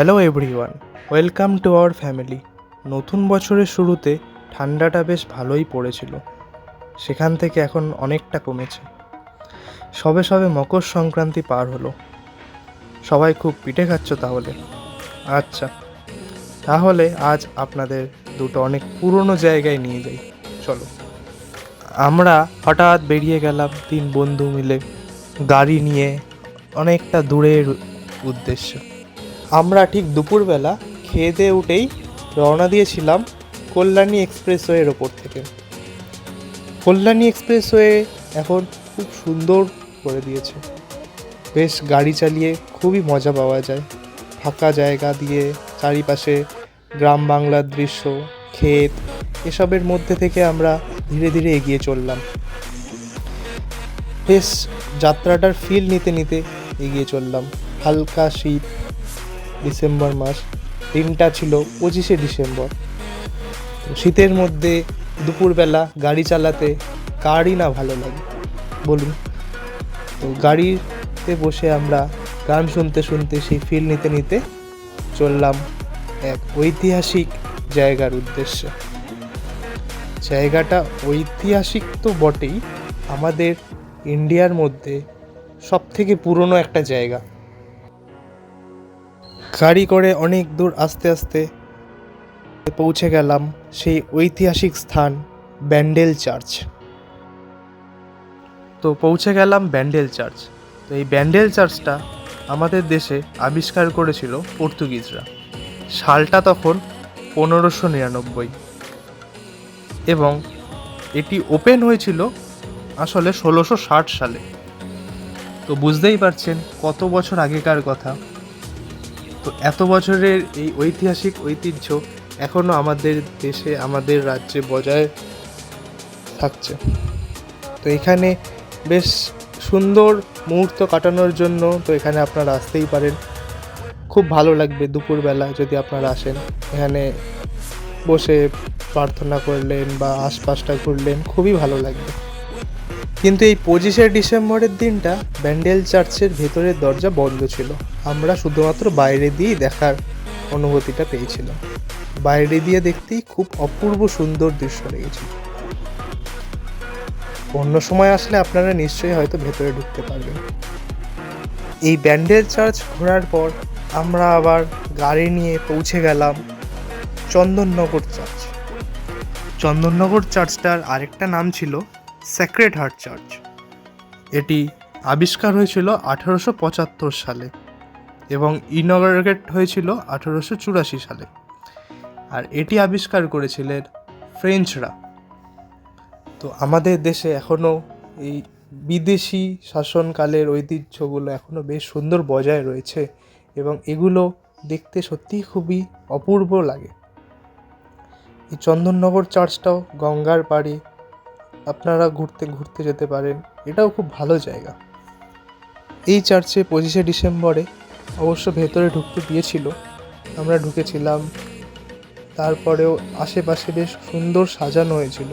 Hello everyone, welcome to our family. নতুন বছরের শুরুতে ঠান্ডাটা বেশ ভালোই পড়েছিল, সেখান থেকে এখন অনেকটা কমেছে। সবে সবে মকর সংক্রান্তি পার হলো। সবাই খুব পিঠে খাচ্ছ তাহলে? আচ্ছা, তাহলে আজ আপনাদের দুটো অনেক পুরনো জায়গায় নিয়ে যাই, চলো। আমরা হঠাৎ বেরিয়ে গেলাম 3 বন্ধু মিলে গাড়ি নিয়ে অনেকটা দূরের উদ্দেশ্যে। আমরা ঠিক দুপুরবেলা খেয়ে দিয়ে উঠেই রওনা দিয়েছিলাম কল্যাণী এক্সপ্রেসওয়ের ওপর থেকে। কল্যাণী এক্সপ্রেসওয়ে এখন খুব সুন্দর করে দিয়েছে, বেশ গাড়ি চালিয়ে খুবই মজা পাওয়া যায়। ফাঁকা জায়গা দিয়ে চারিপাশে গ্রাম বাংলার দৃশ্য, ক্ষেত, এসবের মধ্যে থেকে আমরা ধীরে ধীরে এগিয়ে চললাম। বেশ যাত্রাটার ফিল নিতে নিতে এগিয়ে চললাম। হালকা শীত, ডিসেম্বর মাস, দিনটা ছিল 25শে ডিসেম্বর। শীতের মধ্যে দুপুরবেলা গাড়ি চালাতে কারই না ভালো লাগে বলুন। তো গাড়িতে বসে আমরা গান শুনতে শুনতে সেই ফিল নিতে নিতে চললাম এক ঐতিহাসিক জায়গার উদ্দেশ্যে। জায়গাটা ঐতিহাসিক তো বটেই, আমাদের ইন্ডিয়ার মধ্যে সবথেকে পুরনো একটা জায়গা। গাড়ি করে অনেক দূর আস্তে আস্তে পৌঁছে গেলাম সেই ঐতিহাসিক স্থান ব্যান্ডেল চার্চ। তো পৌঁছে গেলাম ব্যান্ডেল চার্চ। তো এই ব্যান্ডেল চার্চটা আমাদের দেশে আবিষ্কার করেছিল পর্তুগিজরা। সালটা তখন 1599 এবং এটি ওপেন হয়েছিল আসলে 1660 সালে। তো বুঝতেই পারছেন কত বছর আগেকার কথা। তো এত বছরের এই ঐতিহাসিক ঐতিহ্য এখনও আমাদের দেশে, আমাদের রাজ্যে বজায় থাকছে। তো এখানে বেশ সুন্দর মুহূর্ত কাটানোর জন্য তো এখানে আপনারা আসতেই পারেন। খুব ভালো লাগবে দুপুরবেলা যদি আপনারা আসেন। এখানে বসে প্রার্থনা করলেন বা আশপাশটা ঘুরলেন, খুবই ভালো লাগবে। কিন্তু এই 25শে ডিসেম্বরের দিনটা ব্যান্ডেল চার্চের ভেতরের দরজা বন্ধ ছিল। আমরা শুধুমাত্র বাইরে দিয়েই দেখার অনুভূতিটা পেয়েছিলাম। বাইরে দিয়ে দেখতেই খুব অপূর্ব সুন্দর দৃশ্য লেগেছিল। অন্য সময় আসলে আপনারা নিশ্চয়ই হয়তো ভেতরে ঢুকতে পারবেন। এই ব্যান্ডেল চার্চ ঘোরার পর আমরা আবার গাড়ি নিয়ে পৌঁছে গেলাম চন্দননগর চার্চ। চন্দননগর চার্চটার আরেকটা নাম ছিল স্যাক্রেড হার্ট চার্চ। এটি আবিষ্কার হয়েছিল 1875 সালে এবং ইনগরেট হয়েছিল 1884 সালে। আর এটি আবিষ্কার করেছিলেন ফ্রেঞ্চরা। তো আমাদের দেশে এখনও এই বিদেশি শাসনকালের ঐতিহ্যগুলো এখনও বেশ সুন্দর বজায় রয়েছে এবং এগুলো দেখতে সত্যিই খুবই অপূর্ব লাগে। এই চন্দননগর চার্চটাও গঙ্গার পাড়ে, আপনারা ঘুরতে ঘুরতে যেতে পারেন। এটাও খুব ভালো জায়গা। এই চার্চে 25শে ডিসেম্বরে অবশ্য ভেতরে ঢুকতে দিয়েছিল, আমরা ঢুকেছিলাম। তারপরেও আশেপাশে বেশ সুন্দর সাজানো হয়েছিল,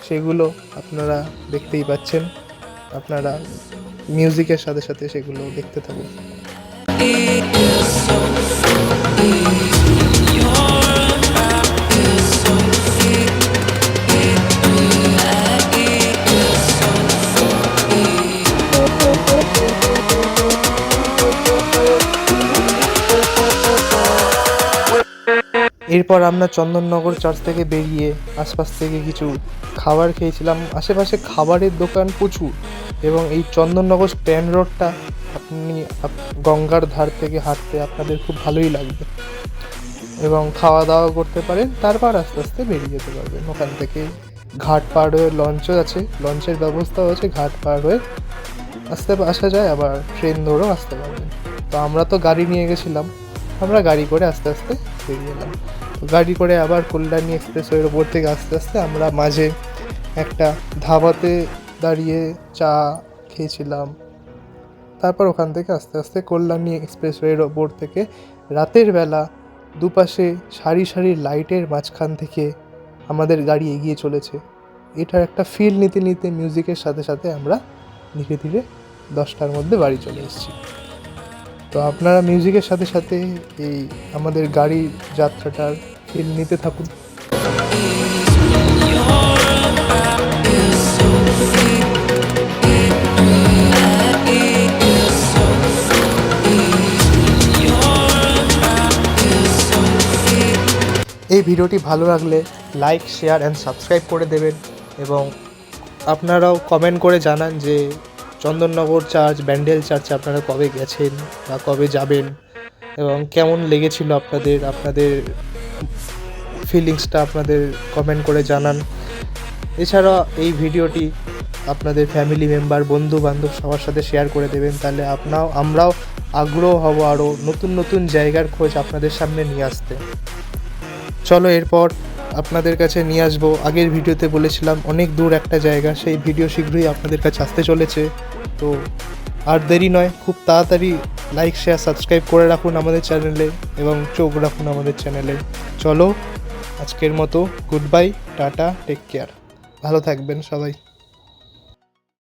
সেগুলো আপনারা দেখতেই পাচ্ছেন। আপনারা মিউজিকের সাথে সাথে সেগুলো দেখতে থাকুন। এরপর আমরা চন্দননগর চার্চ থেকে বেরিয়ে আশপাশ থেকে কিছু খাবার খেয়েছিলাম। আশেপাশে খাবারের দোকান প্রচুর এবং এই চন্দননগর স্ট্যান্ড রোডটা আপনি গঙ্গার ধার থেকে হাঁটতে আপনাদের খুব ভালোই লাগবে এবং খাওয়া দাওয়া করতে পারেন। তারপর আস্তে আস্তে বেরিয়ে যেতে পারবেন ওখান থেকে। ঘাট পার হয়ে লঞ্চও আছে, লঞ্চের ব্যবস্থাও আছে। ঘাট পার হয়ে আসতে আসা যায়, আবার ট্রেন ধরেও আসতে পারবেন। তো আমরা তো গাড়ি নিয়ে গেছিলাম, আমরা গাড়ি করে আস্তে আস্তে বেরিয়ে এলাম। তো গাড়ি করে আবার কল্যাণী এক্সপ্রেসওয়ের ওপর থেকে আস্তে আস্তে আমরা মাঝে একটা ধাবাতে দাঁড়িয়ে চা খেয়েছিলাম। তারপর ওখান থেকে আস্তে আস্তে কল্যাণী এক্সপ্রেসওয়ের ওপর থেকে রাতের বেলা দুপাশে সারি সারি লাইটের মাঝখান থেকে আমাদের গাড়ি এগিয়ে চলেছে। এটার একটা ফিল নিতে নিতে মিউজিকের সাথে সাথে আমরা ধীরে ধীরে 10টার মধ্যে বাড়ি চলে এসেছি। তো আপনারা মিউজিকের সাথে সাথে এই আমাদের গাড়ির যাত্রাটার ফিল নিতে থাকুন। এই ভিডিওটি ভালো লাগলে লাইক, শেয়ার অ্যান্ড সাবস্ক্রাইব করে দেবেন এবং আপনারাও কমেন্ট করে জানান যে চন্দননগর চার্চ, ব্যান্ডেল চার্চে আপনারা কবে গেছেন বা কবে যাবেন এবং কেমন লেগেছিল আপনাদের ফিলিংসটা আপনাদের কমেন্ট করে জানান। এছাড়া এই ভিডিওটি আপনাদের ফ্যামিলি মেম্বার, বন্ধু বান্ধব সবার সাথে শেয়ার করে দেবেন, তাহলে আমরাও আগ্রহ হব আরও নতুন নতুন জায়গার খোঁজ আপনাদের সামনে নিয়ে আসতে। চলো এরপর আপনাদের কাছে নিয়ে আসবো, আগের ভিডিওতে বলেছিলাম অনেক দূর একটা জায়গা, সেই ভিডিও শীঘ্রই আপনাদের কাছে আসতে চলেছে। তো আর দেরি নয়, খুব তাড়াতাড়ি লাইক, শেয়ার, সাবস্ক্রাইব করে রাখুন আমাদের চ্যানেলে এবং চোখ রাখুন আমাদের চ্যানেলে। চলো আজকের মতো গুড বাই, টাটা, টেক কেয়ার, ভালো থাকবেন সবাই।